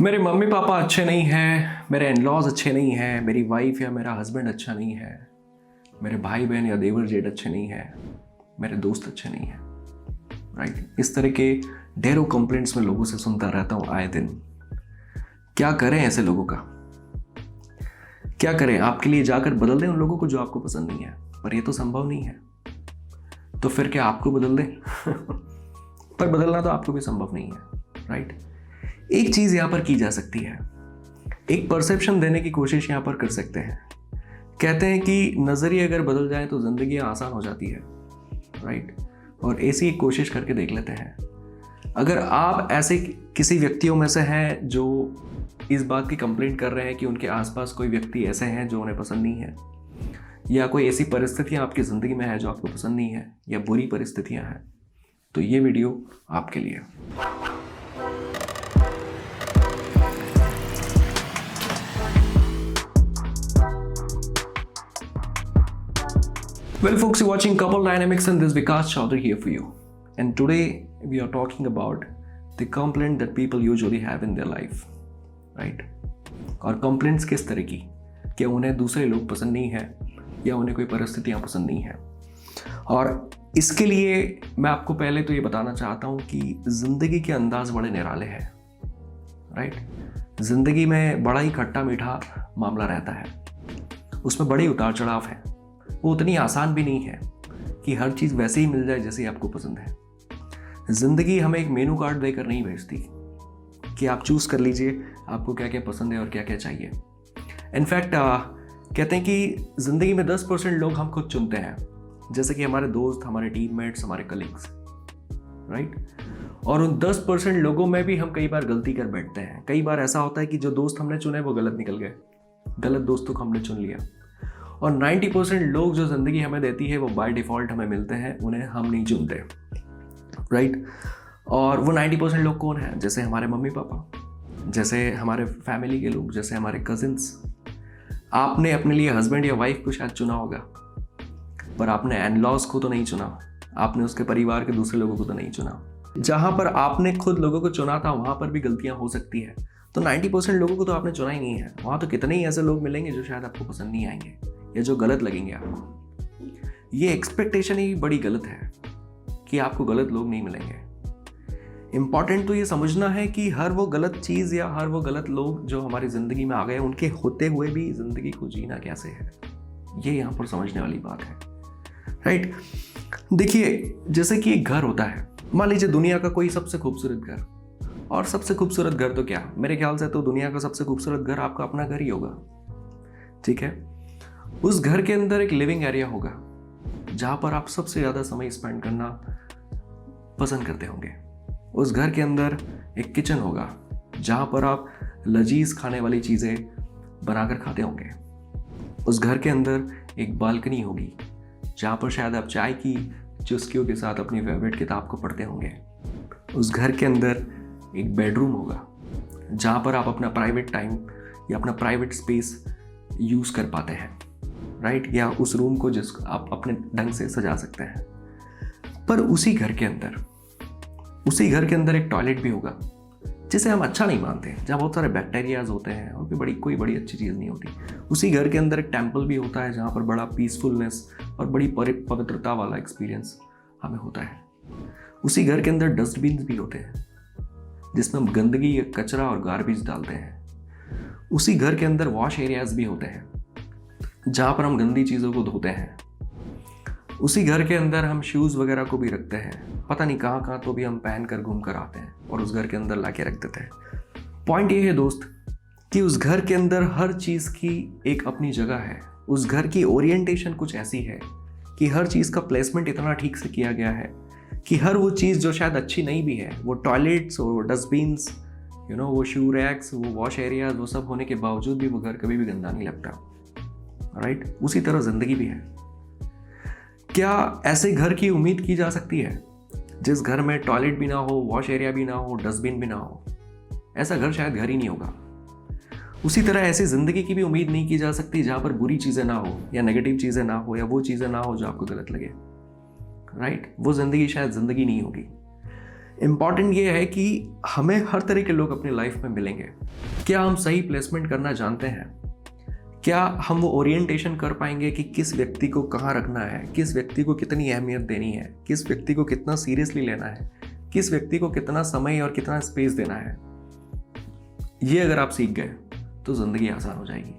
मेरे mummy papa अच्छे नहीं हैं, मेरे इन-लॉज अच्छे नहीं हैं, मेरी वाइफ या मेरा हस्बैंड अच्छा नहीं है, मेरे भाई बहन या देवर जेठ अच्छे नहीं हैं, मेरे दोस्त अच्छे नहीं हैं। राइट, इस तरह के ढेरों कंप्लेंट्स में लोगों से सुनता रहता हूँ आए दिन। क्या करें ऐसे लोगों का? क्या करें? आपके लिए जाकर बदल दें उन लोगों को जो आपको पसंद नहीं है, पर ये तो संभव नहीं है। तो फिर क्या आपको बदल दें? पर बदलना तो आपको भी संभव नहीं है। राइट, एक चीज यहां पर की जा सकती है, एक परसेप्शन देने की कोशिश यहां पर कर सकते हैं। कहते हैं कि नजरिए अगर बदल जाए तो जिंदगी आसान हो जाती है। राइट, और ऐसी एक कोशिश करके देख लेते हैं। अगर आप ऐसे किसी व्यक्तियों में से हैं जो इस बात की कंप्लेंट कर रहे हैं कि उनके आसपास कोई व्यक्ति ऐसे हैं जो उन्हें पसंद नहीं है, या कोई ऐसी परिस्थितियां आपकी ज़िंदगी में है जो आपको पसंद नहीं है, या बुरी परिस्थितियां हैं, तो ये वीडियो आपके लिए। Well folks, you're watching Couple Dynamics and this is Vikas Chaudhary here for you. And today we are talking about the complaint that people usually have in their life. Right? और complaints किस तरह की? क्या उन्हें दूसरे लोग पसंद नहीं है या उन्हें कोई परिस्थितियाँ पसंद नहीं है। और इसके लिए मैं आपको पहले तो ये बताना चाहता हूँ कि ज़िंदगी के अंदाज बड़े निराले हैं। राइट, ज़िंदगी में बड़ा ही खट्टा मीठा मामला रहता है, उसमें बड़े उतार चढ़ाव हैं। वो उतनी आसान भी नहीं है कि हर चीज़ वैसे ही मिल जाए जैसे आपको पसंद है। ज़िंदगी हमें एक मेनू कार्ड देकर नहीं भेजती कि आप चूज़ कर लीजिए आपको क्या क्या पसंद है और क्या क्या चाहिए। इनफैक्ट कहते हैं कि ज़िंदगी में 10% लोग हम खुद चुनते हैं, जैसे कि हमारे दोस्त, हमारे टीममेट्स, हमारे कलीग्स। राइट, और उन 10% लोगों में भी हम कई बार गलती कर बैठते हैं। कई बार ऐसा होता है कि जो दोस्त हमने चुने वो गलत निकल गए, गलत दोस्तों को हमने चुन लिया। और 90% लोग जो ज़िंदगी हमें देती है वो बाय डिफ़ॉल्ट हमें मिलते हैं, उन्हें हम नहीं चुनते। राइट, और वो 90% लोग कौन हैं? जैसे हमारे मम्मी पापा, जैसे हमारे फैमिली के लोग, जैसे हमारे कजिन्स। आपने अपने लिए हस्बैंड या वाइफ को शायद चुना होगा, पर आपने इन-लॉज को तो नहीं चुना, आपने उसके परिवार के दूसरे लोगों को तो नहीं चुना। जहाँ पर आपने खुद लोगों को चुना था वहाँ पर भी गलतियाँ हो सकती है। तो 90% लोगों को तो आपने चुना ही नहीं है। वहाँ तो कितने ही ऐसे लोग मिलेंगे जो शायद आपको पसंद नहीं आएंगे या जो गलत लगेंगे आपको। ये एक्सपेक्टेशन ही बड़ी गलत है कि आपको गलत लोग नहीं मिलेंगे। इम्पॉर्टेंट तो ये समझना है कि हर वो गलत चीज़ या हर वो गलत लोग जो हमारी ज़िंदगी में आ गए, उनके होते हुए भी ज़िंदगी को जीना कैसे है, ये यहाँ पर समझने वाली बात है। राइट, देखिए, जैसे कि एक घर होता है, मान लीजिए दुनिया का कोई सबसे खूबसूरत घर, और सबसे खूबसूरत घर तो क्या, मेरे ख्याल से तो दुनिया का सबसे खूबसूरत घर आपका अपना घर ही होगा। ठीक है, उस घर के अंदर एक लिविंग एरिया होगा जहां पर आप सबसे ज़्यादा समय स्पेंड करना पसंद करते होंगे। उस घर के अंदर एक किचन होगा जहां पर आप लजीज खाने वाली चीज़ें बनाकर खाते होंगे। उस घर के अंदर एक बालकनी होगी जहां पर शायद आप चाय की चुस्कियों के साथ अपनी फेवरेट किताब को पढ़ते होंगे। उस घर के अंदर एक बेडरूम होगा जहां पर आप अपना प्राइवेट टाइम या अपना प्राइवेट स्पेस यूज़ कर पाते हैं। राइट, या उस रूम को जिसको आप अपने ढंग से सजा सकते हैं। पर उसी घर के अंदर एक टॉयलेट भी होगा जिसे हम अच्छा नहीं मानते, जहाँ बहुत सारे बैक्टीरियाज होते हैं और भी कोई बड़ी अच्छी चीज़ नहीं होती। उसी घर के अंदर एक टेम्पल भी होता है जहाँ पर बड़ा पीसफुलनेस और बड़ी पवित्रता वाला एक्सपीरियंस हमें होता है। उसी घर के अंदर डस्टबिन भी होते हैं जिसमें हम गंदगी या कचरा और गार्बेज डालते हैं। उसी घर के अंदर वॉश एरियाज भी होते हैं जहाँ पर हम गंदी चीज़ों को धोते हैं। उसी घर के अंदर हम शूज़ वगैरह को भी रखते हैं, पता नहीं कहाँ कहाँ तो भी हम पहन कर घूम कर आते हैं और उस घर के अंदर ला के रख देते हैं। पॉइंट ये है दोस्त कि उस घर के अंदर हर चीज़ की एक अपनी जगह है। उस घर की ओरिएंटेशन कुछ ऐसी है कि हर चीज़ का प्लेसमेंट इतना ठीक से किया गया है कि हर वो चीज़ जो शायद अच्छी नहीं भी है, वो टॉयलेट्स और वो डस्टबिन्स, वो शू रैक्स, वो वॉश एरियाज, वो सब होने के बावजूद भी वो घर कभी भी गंदा नहीं लगता। राइट, उसी तरह जिंदगी भी है। क्या ऐसे घर की उम्मीद की जा सकती है जिस घर में टॉयलेट भी ना हो, वॉश एरिया भी ना हो, डस्टबिन भी ना हो? ऐसा घर शायद घर ही नहीं होगा। उसी तरह ऐसी जिंदगी की भी उम्मीद नहीं की जा सकती जहां पर बुरी चीजें ना हो या नेगेटिव चीजें ना हो या वो चीजें ना हो जो आपको गलत लगे। राइट, वो जिंदगी शायद जिंदगी नहीं होगी। इम्पॉर्टेंट ये है कि हमें हर तरह के लोग अपनी लाइफ में मिलेंगे। क्या हम सही प्लेसमेंट करना जानते हैं? क्या हम वो ओरिएंटेशन कर पाएंगे कि किस व्यक्ति को कहाँ रखना है, किस व्यक्ति को कितनी अहमियत देनी है, किस व्यक्ति को कितना सीरियसली लेना है, किस व्यक्ति को कितना समय और कितना स्पेस देना है? ये अगर आप सीख गए तो ज़िंदगी आसान हो जाएगी,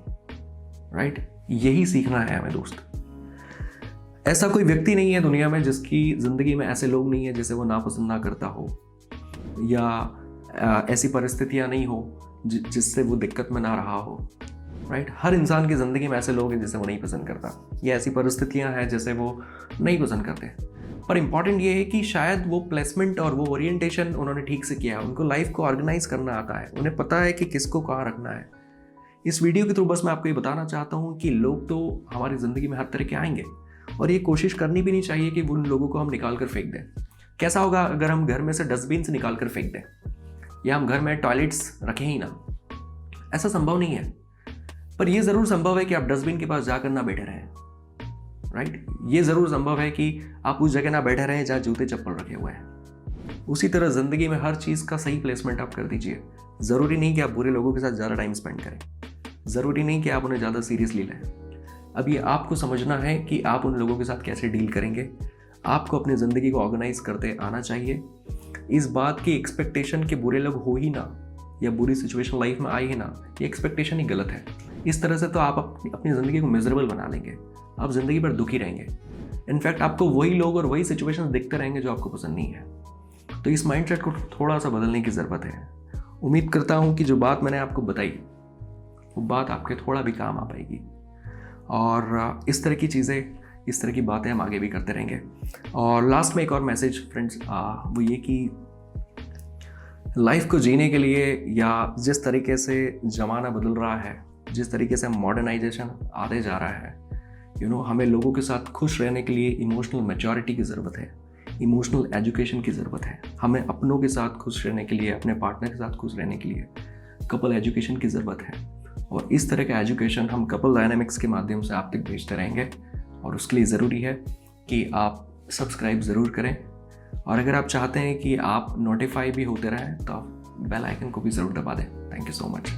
राइट? यही सीखना है हमें दोस्त। ऐसा कोई व्यक्ति नहीं है दुनिया में जिसकी ज़िंदगी में ऐसे लोग नहीं है जिसे वो नापसंद ना करता हो, या ऐसी परिस्थितियाँ नहीं हो जिससे वो दिक्कत में ना रहा हो, राइट? हर इंसान की ज़िंदगी में ऐसे लोग हैं जिसे वो नहीं पसंद करता, या ऐसी परिस्थितियाँ हैं जैसे वो नहीं पसंद करते। पर इम्पॉर्टेंट ये है कि शायद वो प्लेसमेंट और वो ओरिएंटेशन उन्होंने ठीक से किया है, उनको लाइफ को ऑर्गेनाइज करना आता है, उन्हें पता है कि किसको कहाँ रखना है। इस वीडियो के थ्रू बस मैं आपको ये बताना चाहता हूँ कि लोग तो हमारी ज़िंदगी में हर तरह के आएंगे, और ये कोशिश करनी भी नहीं चाहिए कि उन लोगों को हम निकाल कर फेंक दें। कैसा होगा अगर हम घर में से डस्टबिन से निकाल कर फेंक दें, या हम घर में टॉयलेट्स रखें ही ना? ऐसा संभव नहीं है। पर यह ज़रूर संभव है कि आप डस्टबिन के पास जाकर ना बैठे रहें, राइट? ये ज़रूर संभव है कि आप उस जगह ना बैठे रहें जहाँ जूते चप्पल रखे हुए हैं। उसी तरह ज़िंदगी में हर चीज़ का सही प्लेसमेंट आप कर दीजिए। ज़रूरी नहीं कि आप बुरे लोगों के साथ ज़्यादा टाइम स्पेंड करें, ज़रूरी नहीं कि आप उन्हें ज़्यादा सीरियसली लें। अब ये आपको समझना है कि आप उन लोगों के साथ कैसे डील करेंगे। आपको अपनी ज़िंदगी को ऑर्गेनाइज करते आना चाहिए। इस बात की एक्सपेक्टेशन कि बुरे लोग हो ही ना, या बुरी सिचुएशन लाइफ में आए ही ना, ये एक्सपेक्टेशन ही गलत है। इस तरह से तो आप अपनी ज़िंदगी को मिजरेबल बना लेंगे, आप ज़िंदगी भर दुखी रहेंगे। इनफैक्ट आपको वही लोग और वही सिचुएशन दिखते रहेंगे जो आपको पसंद नहीं है। तो इस माइंडसेट को थोड़ा सा बदलने की ज़रूरत है। उम्मीद करता हूँ कि जो बात मैंने आपको बताई वो बात आपके थोड़ा भी काम आ पाएगी, और इस तरह की चीज़ें, इस तरह की बातें हम आगे भी करते रहेंगे। और लास्ट में एक और मैसेज फ्रेंड्स, वो ये कि लाइफ को जीने के लिए, या जिस तरीके से ज़माना बदल रहा है, जिस तरीके से मॉडर्नाइजेशन आते जा रहा है, हमें लोगों के साथ खुश रहने के लिए इमोशनल मैच्योरिटी की ज़रूरत है, इमोशनल एजुकेशन की ज़रूरत है। हमें अपनों के साथ खुश रहने के लिए, अपने पार्टनर के साथ खुश रहने के लिए कपल एजुकेशन की ज़रूरत है। और इस तरह का एजुकेशन हम कपल डायनामिक्स के माध्यम से आप तक भेजते रहेंगे, और उसके लिए ज़रूरी है कि आप सब्सक्राइब ज़रूर करें। और अगर आप चाहते हैं कि आप नोटिफाई भी होते रहें तो आप बेल आइकन को भी ज़रूर दबा दें। Thank you so much.